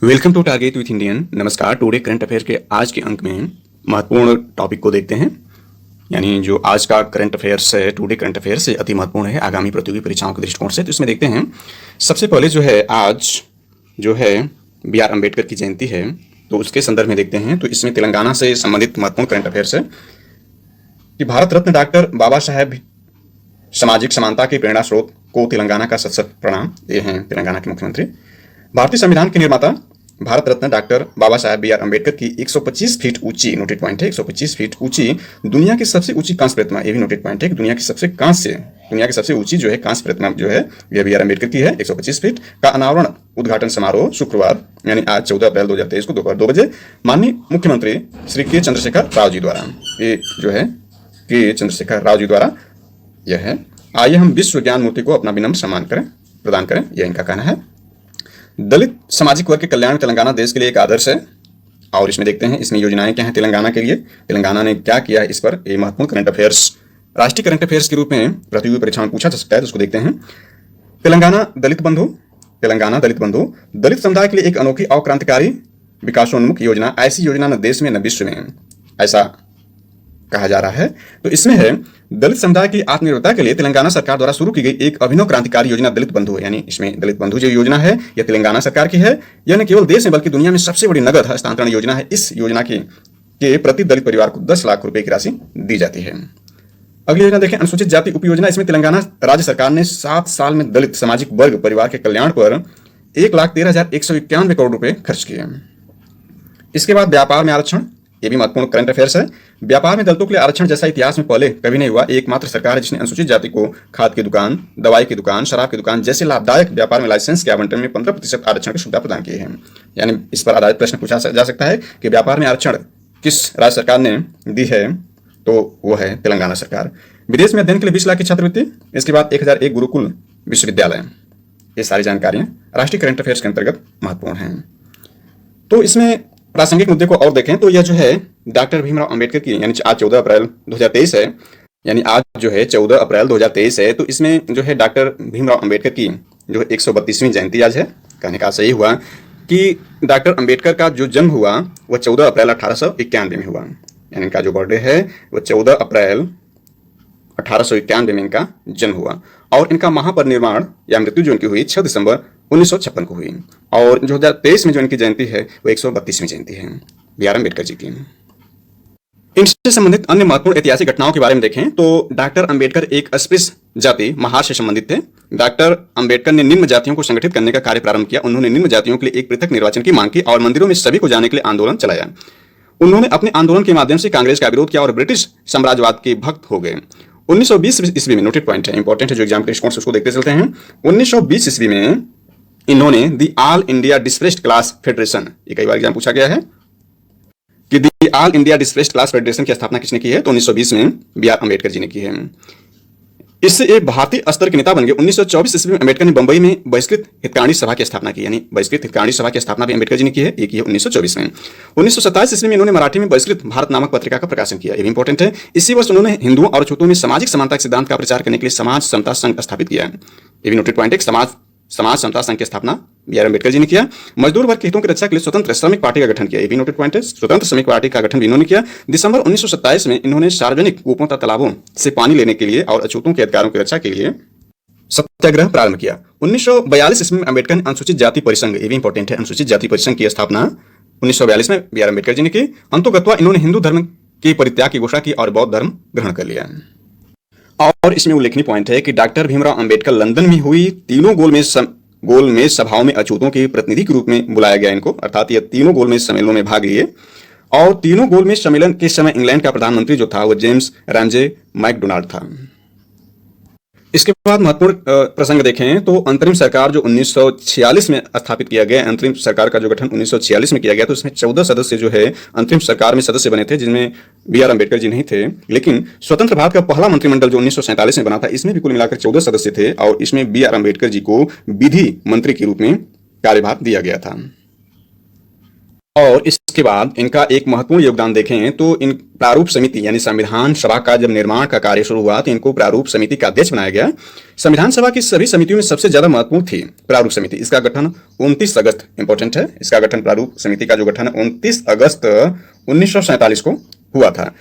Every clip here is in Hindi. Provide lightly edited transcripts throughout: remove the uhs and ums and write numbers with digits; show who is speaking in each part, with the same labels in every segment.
Speaker 1: Welcome to target with Indian. नमस्कार। टुडे करंट अफेयर के आज के अंक में महत्वपूर्ण टॉपिक को देखते हैं। यानी जो आज का करंट अफेयर्स है, टुडे करंट अफेयर से अति महत्वपूर्ण है आगामी प्रतियोगी परीक्षाओं के दृष्टिकोण से। तो इसमें देखते हैं सबसे पहले जो है आज जो है बी आर अम्बेडकर की जयंती है, तो उसके संदर्भ में देखते हैं। तो इसमें तेलंगाना से संबंधित महत्वपूर्ण करंट अफेयर्स है कि भारत रत्न डॉक्टर बाबा साहेब सामाजिक समानता के प्रेरणा स्रोत को तेलंगाना का सत प्रणाम। ये हैं तेलंगाना के मुख्यमंत्री। भारतीय संविधान के निर्माता Bharat Ratna doctor Baba Saheb B R Ambedkar की 125 फीट ऊंची, नोटेड पॉइंट है, 125 फीट ऊंची दुनिया की सबसे ऊंची कांस्य प्रतिमा। ये भी नोटेड पॉइंट है कि दुनिया की सबसे ऊंची जो है कांस्य प्रतिमा जो है यह बी आर अम्बेडकर की है, 125 फीट का अनावरण उद्घाटन समारोह शुक्रवार यानी आज 14 अप्रैल 2023 को दोपहर 2 बजे माननीय मुख्यमंत्री श्री के चंद्रशेखर राव जी द्वारा, ये जो है के चंद्रशेखर राव जी द्वारा यह है। आइए हम विश्व ज्ञान मूर्ति को अपना विनम्र सम्मान प्रदान करें, यह इनका कहना है। दलित सामाजिक वर्ग के कल्याण में तेलंगाना देश के लिए एक आदर्श है। और इसमें देखते हैं इसमें योजनाएं क्या हैं तेलंगाना के लिए, तेलंगाना ने क्या किया है, इस पर ये महत्वपूर्ण करंट अफेयर्स, राष्ट्रीय करंट अफेयर्स के रूप में प्रतियोगी परीक्षा में पूछा जा सकता है। तो उसको देखते हैं। तेलंगाना दलित बंधु दलित समुदाय के लिए एक अनोखी और क्रांतिकारी विकासोन्मुख योजना। ऐसी योजना न देश में न विश्व में, ऐसा कहा जा रहा है। तो इसमें है दलित समुदाय की आत्मनिर्भरता के लिए तेलंगाना सरकार द्वारा शुरू की गई एक अभिनव क्रांतिकारी योजना दलित बंधु है। यानी इसमें दलित बंधु जो योजना है यह तेलंगाना सरकार की है। यह न केवल देश में बल्कि दुनिया में सबसे बड़ी नगद हस्तांतरण योजना है। इस योजना के प्रति दलित परिवार को 10 लाख रुपए की राशि दी जाती है। अगली योजना देखें, अनुसूचित जाति उप योजना। इसमें तेलंगाना राज्य सरकार ने 7 साल में दलित सामाजिक वर्ग परिवार के कल्याण पर 1,13,191 करोड़ रुपए खर्च किए। इसके बाद व्यापार में आरक्षण, ये भी महत्वपूर्ण करंट अफेयर्स है। व्यापार में दलितों के लिए आरक्षण जैसा इतिहास में पहले कभी नहीं हुआ। एकमात्र सरकार है जिसने अनुसूचित जाति को खाद की दुकान, दवाई की दुकान, शराब की दुकान जैसे लाभदायक व्यापार में लाइसेंस के आवंटन में 15% आरक्षण की सुविधा प्रदान की है। यानी इस पर आधारित प्रश्न पूछा जा सकता है कि व्यापार में आरक्षण किस राज्य सरकार ने दी है, तो वो है तेलंगाना सरकार। विदेश में अध्ययन के लिए 20 लाख की छात्रवृत्ति। इसके बाद 1001 गुरुकुल विश्वविद्यालय। ये सारी जानकारियां राष्ट्रीय करंट अफेयर्स के अंतर्गत महत्वपूर्ण हैं। तो इसमें प्रासंगिक मुद्दे को और देखें तो यह जो है डॉक्टर भीमराव अंबेडकर की, यानी आज 14 अप्रैल 2023 है, यानी आज जो है 14 अप्रैल 2023 है। तो इसमें जो है डॉक्टर भीमराव अंबेडकर की जो है 132वीं जयंती आज है। कहने का सही हुआ कि डॉक्टर अंबेडकर का जो जन्म हुआ वह 14 अप्रैल 1891 में हुआ। यानी इनका जो बर्थडे है वह 14 अप्रैल 1891 में इनका जन्म हुआ। और इनका महापरिनिर्वाण या मृत्यु जो इनकी हुई 6 दिसंबर 1956 को हुई। और 2023 में जो इनकी जयंती है वो 132वीं जयंती है बी आर अम्बेडकर जी की। इनसे संबंधित अन्य महत्वपूर्ण ऐतिहासिक घटनाओं के बारे में देखें तो डॉक्टर अम्बेडकर एक अस्पृश्य जाति महार से संबंधित थे। डॉक्टर अम्बेडकर ने निम्न जातियों को संगठित करने का कार्य प्रारंभ किया। उन्होंने निम्न जातियों के लिए एक पृथक निर्वाचन की मांग की और मंदिरों में सभी को जाने के लिए आंदोलन चलाया। उन्होंने अपने आंदोलन के माध्यम से कांग्रेस का विरोध किया और ब्रिटिश साम्राज्यवाद के भक्त हो गए। 1920 ईस्वी में, नोटेड पॉइंट है, इंपॉर्टेंट है जो एग्जाम के दृष्टिकोण से उसको देखते चलते हैं। 1920 ईस्वी में इन्होंने the all India displaced class federation, ये कई बार एग्जाम पूछा गया है कि the all India displaced class federation की स्थापना किसने की है, तो 1920 में बी आर अम्बेडकर जी ने की है। इससे एक भारतीय स्तर के नेता बन गए। 1924 ईस्वी में अम्बेडकर ने बंबई में बहिष्कृत हितकांडी सभा की स्थापना की। यानी बहिष्कृत हितकांडी सभा की स्थापना भी अम्बेडकर जी ने की है, ये की है 1924 में। 1927 ईस्वी में इन्होंने मराठी में बहिष्कृत भारत नामक पत्रिका का प्रकाशन किया, ये भी इंपॉर्टेंट है। इसी वर्ष उन्होंने हिंदुओं और छूतों में सामाजिक समानता के सिद्धांत का प्रचार करने के लिए समाज समता संघ स्थापित किया, ये भी नोटेड पॉइंट है। समाज समता संघ की स्थापना बी आर अम्बेडकर जी ने किया। मजदूर वर्ग के हितों की रक्षा के लिए स्वतंत्र श्रमिक पार्टी का गठन किया, ये भी नोटेड पॉइंट है। स्वतंत्र श्रमिक पार्टी का गठन भी इन्होंने किया। दिसंबर 1927 में इन्होंने सार्वजनिक कूपों तथा तालाबों से पानी लेने के लिए और अछूतों के अधिकारों की रक्षा के लिए सत्याग्रह प्रारंभ किया। 1942 ईस्वी में अम्बेडकर ने अनुसूचित जाति परिसंघ, ये भी इंपॉर्टेंट है, अनुसूचित जाति परिसंघ की स्थापना 1942 में बी आर अम्बेडकर जी ने की। अंतोगत्वा इन्होंने हिंदू धर्म के परित्याग की घोषणा की और बौद्ध धर्म ग्रहण कर लिया। और इसमें उल्लेखनीय पॉइंट है कि डॉक्टर भीमराव अम्बेडकर लंदन में हुई तीनों गोलमेज सभाओं में अछूतों के प्रतिनिधि के रूप में बुलाया गया इनको, अर्थात ये तीनों गोलमेज सम्मेलनों में भाग लिए। और तीनों गोलमेज सम्मेलन के समय इंग्लैंड का प्रधानमंत्री जो था वो जेम्स रैमजे मैकडोनाल्ड था। इसके बाद महत्वपूर्ण प्रसंग देखें तो अंतरिम सरकार जो 1946 में स्थापित किया गया, अंतरिम सरकार का जो गठन 1946 में किया गया, तो इसमें 14 सदस्य जो है अंतरिम सरकार में सदस्य बने थे, जिनमें बी आर अम्बेडकर जी नहीं थे। लेकिन स्वतंत्र भारत का पहला मंत्रिमंडल जो 1947 में बना था, इसमें भी कुल मिलाकर 14 सदस्य थे और इसमें बी आर अम्बेडकर जी को विधि मंत्री के रूप में कार्यभार दिया गया था। और इसके बाद इनका एक महत्वपूर्ण योगदान देखें तो इन प्रारूप समिति यानी संविधान सभा का जब निर्माण का कार्य शुरू हुआ तो इनको प्रारूप समिति का अध्यक्ष बनाया गया। संविधान सभा की सभी समितियों में सबसे ज्यादा महत्वपूर्ण थी प्रारूप समिति। इसका गठन 29 अगस्त इंपॉर्टेंट है, इसका गठन प्रारूप समिति का जो गठन 29 अगस्त 1947 को हुआ था।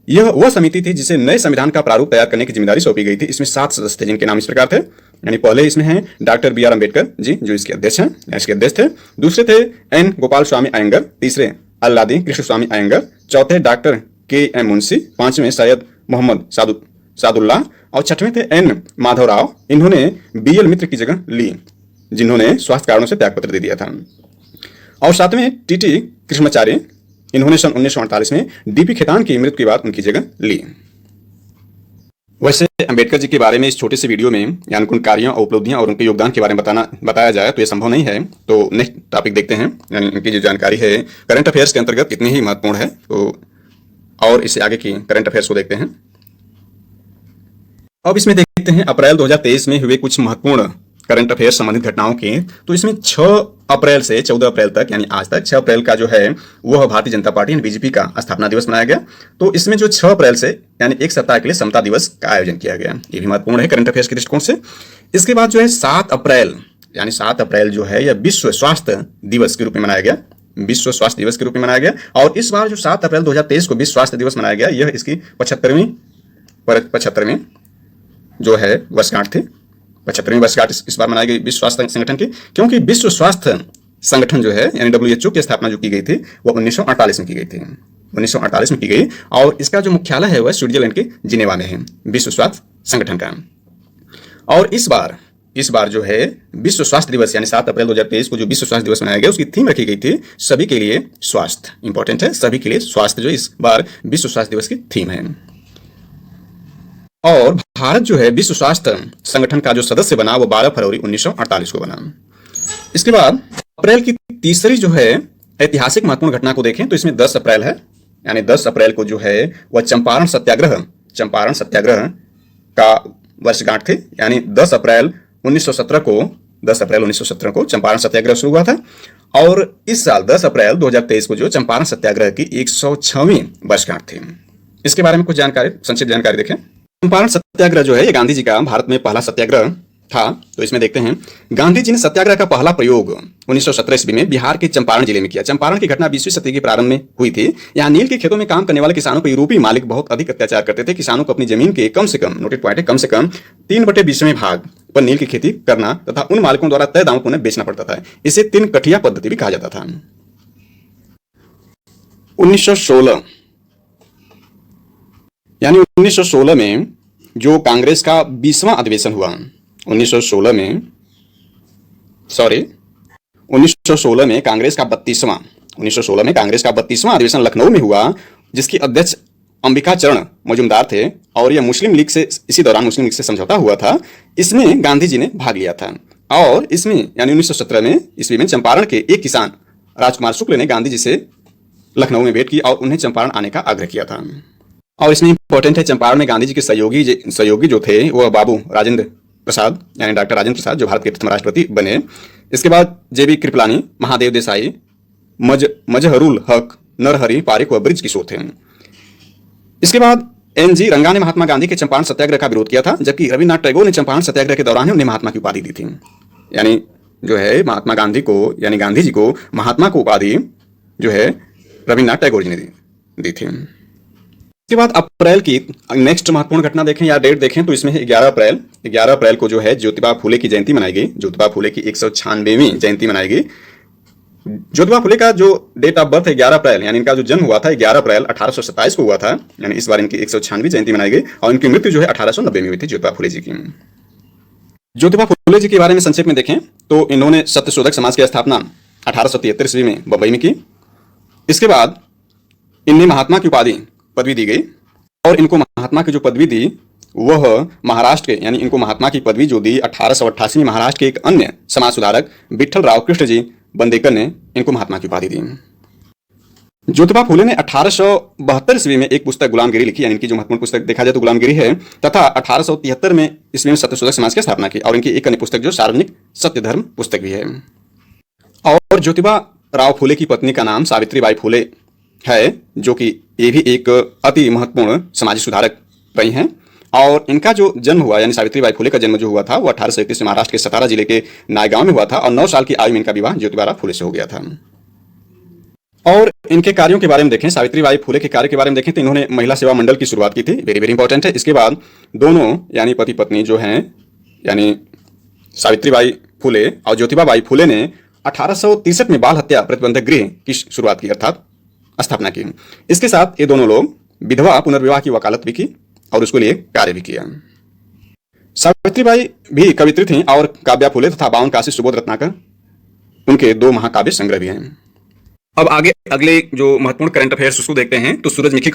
Speaker 1: यह वह समिति थी जिसे नए संविधान का प्रारूप तैयार करने की जिम्मेदारी सौंपी गई थी। इसमें 7 सदस्य थे जिनके नाम इस प्रकार थे, यानी पहले इसमें हैं doctor B R Ambedkar ji जो इसके अध्यक्ष हैं, इसके अध्यक्ष थे। दूसरे थे एन गोपाल स्वामी अयंगर, तीसरे अल्लादी कृष्ण स्वामी अयंगर, चौथे डॉक्टर के एम मुंशी, पांचवें सैयद मोहम्मद सादुल्लाह और छठवें थे एन माधवराव। इन्होंने बी एल मित्र की जगह ली जिन्होंने स्वास्थ्य कारणों से त्यागपत्र दे दिया था। और सातवें टी टी कृष्णाचार्य, इन्होंने सन 1948 में डीपी खेतान की मृत्यु के बाद उनकी जगह ली। वैसे अंबेडकर जी के बारे में इस छोटे से वीडियो में यानी उन कार्यों और उपलब्धियां और उनके योगदान के बारे में बताया जाए तो ये संभव नहीं है। तो नेक्स्ट टॉपिक देखते हैं, यानी इनकी जो जानकारी है करंट अफेयर्स के अंतर्गत इतनी ही महत्वपूर्ण है। तो और इससे आगे की करंट अफेयर्स को देखते हैं। अब इसमें देखते हैं अप्रैल 2023 में हुए कुछ महत्वपूर्ण करंट अफेयर संबंधित घटनाओं की। तो इसमें 6 अप्रैल से 14 अप्रैल तक यानी आज तक 6 अप्रैल का जो है वह भारतीय जनता पार्टी यानी बीजेपी का स्थापना दिवस मनाया गया। तो इसमें जो 6 अप्रैल से यानी एक सप्ताह के लिए समता दिवस का आयोजन किया गया, ये भी महत्वपूर्ण है करंट अफेयर्स के दृष्टिकोण से। इसके बाद जो है 7 अप्रैल यानी 7 अप्रैल जो है यह विश्व स्वास्थ्य दिवस के रूप में मनाया गया, विश्व स्वास्थ्य दिवस के रूप में मनाया गया। और इस बार जो 7 अप्रैल 2023 को विश्व स्वास्थ्य दिवस मनाया गया, यह इसकी 75वीं जो है वर्षगांठ थी। 75वीं वर्षगांठ इस बार मनाई गई विश्व स्वास्थ्य संगठन की, क्योंकि विश्व स्वास्थ्य संगठन जो है यानी WHO की स्थापना जो की गई थी वो 1948 में की गई थी, 1948 में की गई। और इसका जो मुख्यालय है वह स्विट्जरलैंड के जिनेवा में है, विश्व स्वास्थ्य संगठन का। और इस बार जो है विश्व स्वास्थ्य दिवस यानी 7 अप्रैल 2023 को जो विश्व स्वास्थ्य दिवस मनाया गया उसकी थीम रखी गई थी सभी के लिए स्वास्थ्य। इंपॉर्टेंट है, सभी के लिए स्वास्थ्य जो इस बार विश्व स्वास्थ्य दिवस की थीम है। और भारत जो है विश्व स्वास्थ्य संगठन का जो सदस्य बना वो 12 फरवरी 1948 को बना। इसके बाद अप्रैल की तीसरी जो है ऐतिहासिक महत्वपूर्ण घटना को देखें तो इसमें 10 अप्रैल है, यानी 10 अप्रैल को जो है वह चंपारण सत्याग्रह का वर्षगांठ थी। यानी 10 अप्रैल 1917 को चंपारण सत्याग्रह शुरू हुआ था। और इस साल 10 अप्रैल 2023 को जो चंपारण सत्याग्रह की 106वीं वर्षगांठ थी। इसके बारे में कुछ जानकारी, संक्षिप्त जानकारी देखें। चंपारण सत्याग्रह जो है ये गांधी जी का भारत में पहला सत्याग्रह था। तो इसमें देखते हैं गांधी जी ने सत्याग्रह का पहला प्रयोग 1917 ईस्वी में बिहार के चंपारण जिले में किया। चंपारण की घटना 20वीं सदी के प्रारंभ में हुई थी। यहाँ नील के खेतों में काम करने वाले किसानों पर यूरोपीय मालिक बहुत अधिक अत्याचार करते थे। किसानों को अपनी जमीन के कम से कम, नोटेड पॉइंट है, कम से कम 3/20वें भाग पर नील की खेती करना तथा उन मालिकों द्वारा तय दामों पर उन्हें बेचना पड़ता था। इसे 3 कठिया पद्धति भी कहा जाता था। 1916 यानी 1916 में जो कांग्रेस का 20वां अधिवेशन हुआ, 1916 में कांग्रेस का 32वां अधिवेशन लखनऊ में हुआ, जिसकी अध्यक्ष अंबिका चरण मजूमदार थे। और यह मुस्लिम लीग से, इसी दौरान मुस्लिम लीग से समझौता हुआ था। इसमें गांधी जी ने भाग लिया था। और इसमें यानी 1917 ईस्वी में चंपारण के एक किसान राजकुमार शुक्ल ने गांधी जी से लखनऊ में भेंट की और उन्हें चंपारण आने का आग्रह किया था। और इसमें इंपॉर्टेंट है चंपारण में गांधी जी के सहयोगी जो थे वह बाबू राजेंद्र प्रसाद यानी डॉक्टर राजेंद्र प्रसाद जो भारत के प्रथम राष्ट्रपति बने। इसके बाद JB कृपलानी, महादेव देसाई, मजहरुल हक, नरहरि पारिक व ब्रिज किशोर थे। इसके बाद NG रंगा ने महात्मा गांधी के चंपारण सत्याग्रह का विरोध किया था, जबकि रविन्द्रनाथ टैगोर ने चंपारण सत्याग्रह के दौरान ही उन्हें महात्मा की उपाधि दी थी। यानी जो है महात्मा गांधी को यानी गांधी जी को महात्मा को उपाधि जो है रविन्द्रनाथ टैगोर जी ने दी थी। इसके बाद अप्रैल की नेक्स्ट महत्वपूर्ण घटना देखें या डेट देखें तो इसमें 11 अप्रैल को जो है ज्योतिबा फुले की जयंती मनाई गई। ज्योतिबा फुले की 196वीं जयंती मनाई गई। ज्योतिबा फुले का जो डेट ऑफ बर्थ है 11 अप्रैल, यानी इनका जो जन्म हुआ था 11 अप्रैल 1827 को हुआ था। यानी इस बार इनकी 196वीं जयंती मनाई गई और इनकी मृत्यु जो है 1890 में हुई थी ज्योतिबा फुले जी की। ज्योतिबा फुले जी के बारे में संक्षेप में देखें तो इन्होंने सत्यशोधक समाज की स्थापना 1873 ईस्वी में बंबई में की। इसके बाद इन्हें महात्मा की पदवी दी गई और इनको महात्मा की जो पदवी दी वह महाराष्ट्र के, यानी इनको महात्मा की पदवी जो दी 1888 में महाराष्ट्र के एक अन्य समाज सुधारक विठल राव कृष्ण जी बंदेकर ने इनको महात्मा की उपाधि दी। ज्योतिबा फुले ने 1872 ईस्वी में एक पुस्तक गुलामगिरी लिखी, यानी इनकी जो महत्वपूर्ण पुस्तक देखा जाए तो गुलामगिरी है, तथा 1873 में ईस्वी में सत्यशोधक समाज की स्थापना की। और इनकी एक अन्य पुस्तक जो सार्वजनिक सत्य धर्म पुस्तक भी है। और ज्योतिबा राव फुले की पत्नी का नाम सावित्रीबाई फुले है, जो कि ये भी एक अति महत्वपूर्ण सामाजिक सुधारक रही हैं। और इनका जो जन्म हुआ, यानी सावित्रीबाई फुले का जन्म जो हुआ था, वो 1831 में महाराष्ट्र के सतारा जिले के नायगांव में हुआ था और 9 साल की आयु में इनका विवाह ज्योतिबा फुले से हो गया था। और इनके कार्यों के बारे में देखें, सावित्रीबाई फुले के कार्य के बारे में देखें तो इन्होंने महिला सेवा मंडल की शुरुआत की थी, वेरी वेरी इंपॉर्टेंट है। इसके बाद दोनों यानी पति पत्नी जो हैं, यानी सावित्रीबाई फुले और ज्योतिबाबाई फुले ने 1863 में बाल हत्या प्रतिबंधक गृह की शुरुआत की, अर्थात स्थापना की। इसके साथ ये दोनों लोग विधवा पुनर्विवाह की वकालत भी की और उसके लिए कार्य भी किया। सावित्रीबाई भी कवित्री थीं और काव्या फुले तथा बावन काशी सुबोध रत्नाकर उनके 2 महाकाव्य संग्रह भी हैं। अब आगे अगले जो महत्वपूर्ण करंट अफेयर्स उसको देखते हैं। तो सूरजमुखी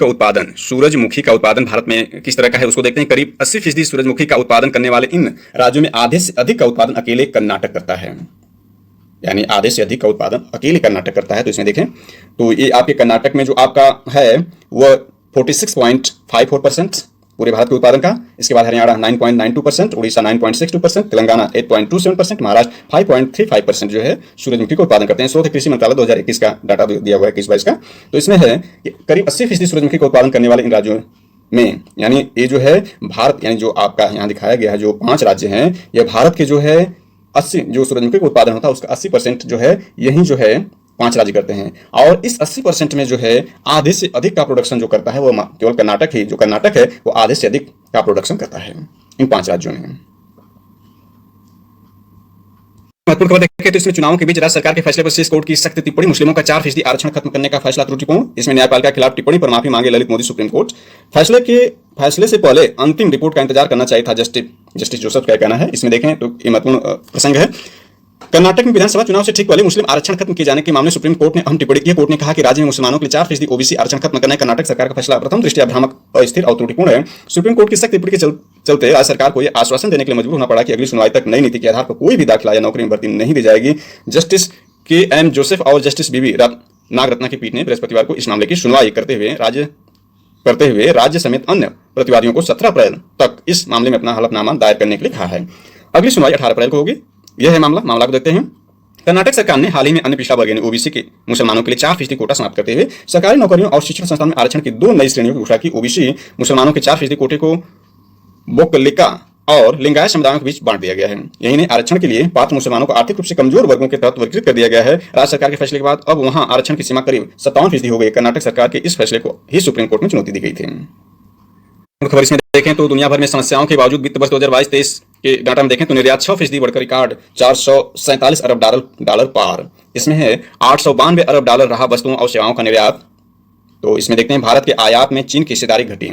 Speaker 1: का उत्पादन भारत में किस तरह का है उसको देखते हैं। करीब 80% सूरजमुखी का उत्पादन करने वाले इन राज्यों में आधे से अधिक का उत्पादन अकेले कर्नाटक करता है, यानी आधे से अधिक का उत्पादन अकेले कर्नाटक करता है। तो इसमें देखें तो ये आपके कर्नाटक में जो आपका है वह 46.54% पूरे भारत के उत्पादन का। इसके बाद हरियाणा 9.92%, उड़ीसा 9.62%, तेलंगाना 8.27%, महाराष्ट्र 5.35% जो है सूरजमुखी का उत्पादन करते हैं। स्रोत कृषि मंत्रालय 2021 का डाटा दिया हुआ है 21-22 का। तो इसमें है कि करीब 80% सूरजमुखी का उत्पादन करने वाले इन राज्यों में, यानी ये जो है भारत, यानी जो आपका यहाँ दिखाया गया है जो 5 राज्य हैं, ये भारत के जो है 80 जो सूरजमुखी का उत्पादन होता है उसका 80% जो है यही जो है 5 राज्य करते हैं। और इस 80% में जो है आधे से अधिक का प्रोडक्शन जो करता है वो केवल कर्नाटक ही, जो कर्नाटक है वो आधे से अधिक का प्रोडक्शन करता है इन 5 राज्यों में। महत्वपूर्ण खबर देखें तो इसमें चुनावों के बीच राज्य सरकार के फैसले पर शीर्ष कोर्ट की सख्त टिप्पणी। मुस्लिमों का 4% आरक्षण खत्म करने का फैसला त्रुटिपूर्ण। इसमें न्यायपालिका के खिलाफ टिप्पणी पर माफी मांगे ललित मोदी सुप्रीम कोर्ट। फैसले से पहले अंतिम रिपोर्ट का इंतजार करना चाहिए था, जस्टिस जोसेफ का कहना है। इसमें देखें तो ये महत्वपूर्ण प्रसंग है। कर्नाटक में विधानसभा चुनाव से ठीक पहले मुस्लिम आरक्षण खत्म किए जाने के मामले सुप्रीम कोर्ट ने अहम टिप्पणी की। कोर्ट ने कहा कि राज्य में मुसलमानों के लिए 4% ओबीसी आरक्षण खत्म करने कर्नाटक सरकार का फैसला प्रथम दृष्टया भ्रामक, अस्थिर और त्रुटिपूर्ण है। सुप्रीम कोर्ट की सख्त टिप्पणी के चलते राज्य सरकार को यह आश्वासन देने के लिए मजबूर होना पड़ा कि अगली सुनवाई तक नई नीति के आधार पर कोई भी दाखिला या नौकरी में भर्ती नहीं दी जाएगी। Justice KM. जोसेफ और जस्टिस बीवी नागरत्ना की पीठ ने बृहस्पतिवार को इस मामले की सुनवाई करते हुए राज्य समेत अन्य प्रतिवादियों को 17 अप्रैल तक इस मामले में अपना हलफनामा दायर करने के लिए कहा है। अगली सुनवाई 18 अप्रैल को होगी। यह है मामला को देखते हैं। कर्नाटक सरकार ने हाल ही में अन्य पिछड़ा वर्ग यानी ओबीसी के मुसलमानों के लिए 4% कोटा समाप्त करते हुए सरकारी नौकरियों और शिक्षण संस्थान में आरक्षण की 2 नई श्रेणियों की घोषणा की। ओबीसी मुसलमानों के 4% कोटे को बोकलिका और लिंगायत समुदायों के बीच बांट दिया गया है। यही नहीं, आरक्षण के लिए पात्र मुसलमानों को आर्थिक रूप से कमजोर वर्गों के तहत वर्गीकृत कर दिया गया है। राज्य सरकार के फैसले के बाद अब वहां आरक्षण की सीमा करीब 57% हो गई। कर्नाटक सरकार के इस फैसले को ही सुप्रीम कोर्ट में चुनौती दी गई थी। खबर इसमें देखें तो दुनिया भर में समस्याओं के बावजूद वित्त वर्ष 2022-23 के डाटा में देखें तो निर्यात 6% बढ़कर रिकॉर्ड 447 अरब डॉलर पार। इसमें है 892 अरब डॉलर रहा वस्तुओं और सेवाओं का निर्यात। तो इसमें देखते हैं भारत के आयात में चीन की हिस्सेदारी घटी।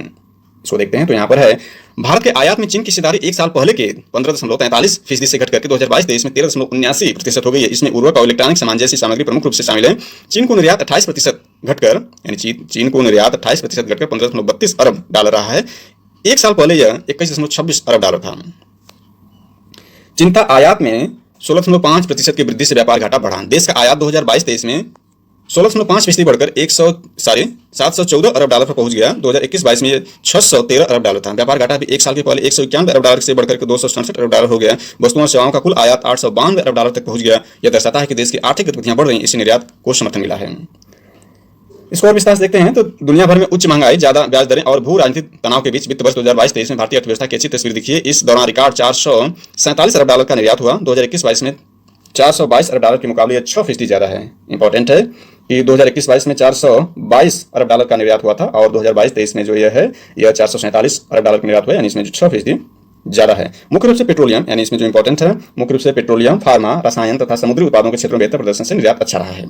Speaker 1: इसको देखते हैं तो यहाँ पर है भारत के आयात में चीन की हिस्सेदारी 1 साल पहले के 15.43% से घट करके 2022-23 में 13.79% हो गई है। इसमें उर्वरक और इलेक्ट्रॉनिक सामान जैसी सामग्री प्रमुख रूप से शामिल है। चीन को निर्यात 28% घटकर, यानी चीन को निर्यात 28% घटकर 15.32 अरब डॉलर रहा है। 1 साल पहले यह 21.26 अरब डॉलर था। चीन का आयात में 16.5% की वृद्धि से व्यापार घाटा बढ़ा। देश का आयात 2022-23 में 16.5% बढ़कर 714 अरब डॉलर पर पहुंच गया। 2021-22 में ये 613 अरब डॉलर था। व्यापार घाटा भी 1 साल के पहले 191 अरब डॉलर से बढ़कर 267 अरब डॉलर हो गया। वस्तुओं और सेवाओं का कुल आयात 892 अरब डॉलर तक पहुंच गया। यह दर्शाता है कि देश की आर्थिक गतिविधियां बढ़ रही हैं, इससे निर्यात को समर्थन मिला है। इसको और विस्तार से देखते हैं तो दुनिया भर में उच्च महंगाई, ज्यादा ब्याज दरें और भू राजनीतिक तनाव के बीच वित्त वर्ष 2022-23 में भारतीय अर्थव्यवस्था की अच्छी तस्वीर दिखी है। इस दौरान रिकॉर्ड 447 अरब डॉलर का निर्यात हुआ। 2021-22 में 422 अरब डॉलर के मुकाबले 6% ज्यादा है। इंपॉर्टेंट है कि 2021-22 में 422 अरब डॉलर का निर्यात हुआ था और 2022-23 में जो यह है यह 447 अरब डॉलर का निर्यात हुआ, यानी इसमें जो 6% ज्यादा है। मुख्य रूप से पेट्रोलियम, यानी इसमें जो इंपॉर्टेंट है मुख्य रूप से पेट्रोलियम, फार्मा, रसायन तथा समुद्री उत्पादों के क्षेत्रों में बेहतर प्रदर्शन से निर्यात अच्छा रहा है।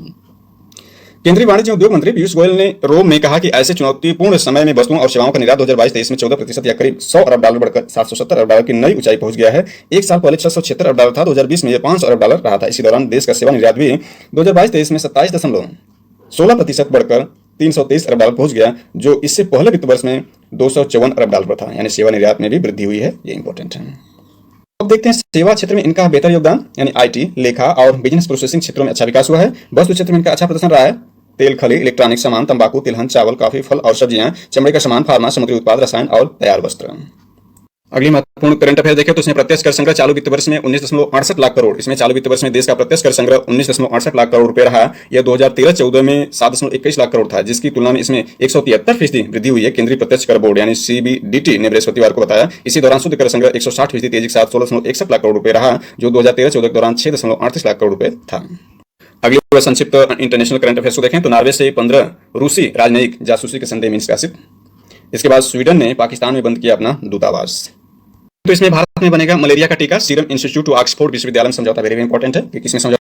Speaker 1: केंद्रीय वाणिज्य उद्योग मंत्री पीयूष गोयल ने रोम में कहा कि ऐसे चुनौतीपूर्ण समय में वस्तुओं और सेवाओं का निर्यात 2022-23 में 14% या करीब 100 अरब डॉलर बढ़कर 770 अरब डॉलर की नई ऊंचाई पहुंच गया है। 1 साल पहले 676 अरब डॉलर था। 2020 में यह 500 अरब डॉलर रहा था। इसी दौरान देश का सेवा निर्यात भी 2022-23 में 27.16% बढ़कर 323 अरब डॉलर पहुंच गया, जो इससे पहले वित्त वर्ष में 254 अरब डॉलर था। यानी सेवा निर्यात में भी वृद्धि हुई है, ये इंपॉर्टेंट है। अब देखते हैं सेवा क्षेत्र में इनका बेहतर योगदान, यानी आईटी, लेखा और बिजनेस प्रोसेसिंग क्षेत्रों में अच्छा विकास हुआ है। वस्तु क्षेत्र में इनका अच्छा प्रदर्शन रहा है। तेल, खली, इलेक्ट्रॉनिक सामान, तंबाकू, तिलहन, चावल, कॉफी, फल और सब्जियां, चमड़े का सामान, फार्मा, समुद्री उत्पाद, रसायन और तैयार वस्त्र। अगली महत्वपूर्ण करंट अफेयर देखें तो इसमें प्रत्यक्ष कर संग्रह चालू वित्त वर्ष में 19.68 लाख करोड़। इसमें चालू वित्त वर्ष में देश का प्रत्यक्ष कर संग्रह 19.68 लाख करोड़ रुपए रहा। यह 2013-14 में 7.21 लाख करोड़ था, जिसकी तुलना में इसमें 173% वृद्धि हुई है। केंद्रीय प्रत्यक्ष कर बोर्ड यानी CBDT ने बृहस्पतिवार को बताया। इसी दौरान शुद्ध कर संग्रह 160% तेजी के साथ 16.61 लाख करोड़ रुपए रहा, जो 2013-14 के दौरान 6.38 लाख करोड़ रुपए था। अगली संक्षिप्त इंटरनेशनल करंट अफेयर्स को देखें तो नॉर्वे से 15 रूसी राजनयिक जासूसी के संदेह में निष्कासित। इसके बाद स्वीडन ने पाकिस्तान में बंद किया अपना दूतावास। तो इसमें भारत में बनेगा मलेरिया का टीका। सीरम इंस्टीट्यूट टू ऑक्सफोर्ड विश्वविद्यालय में समझौता वेरी इंपॉर्टेंट है कि किसमें समझौता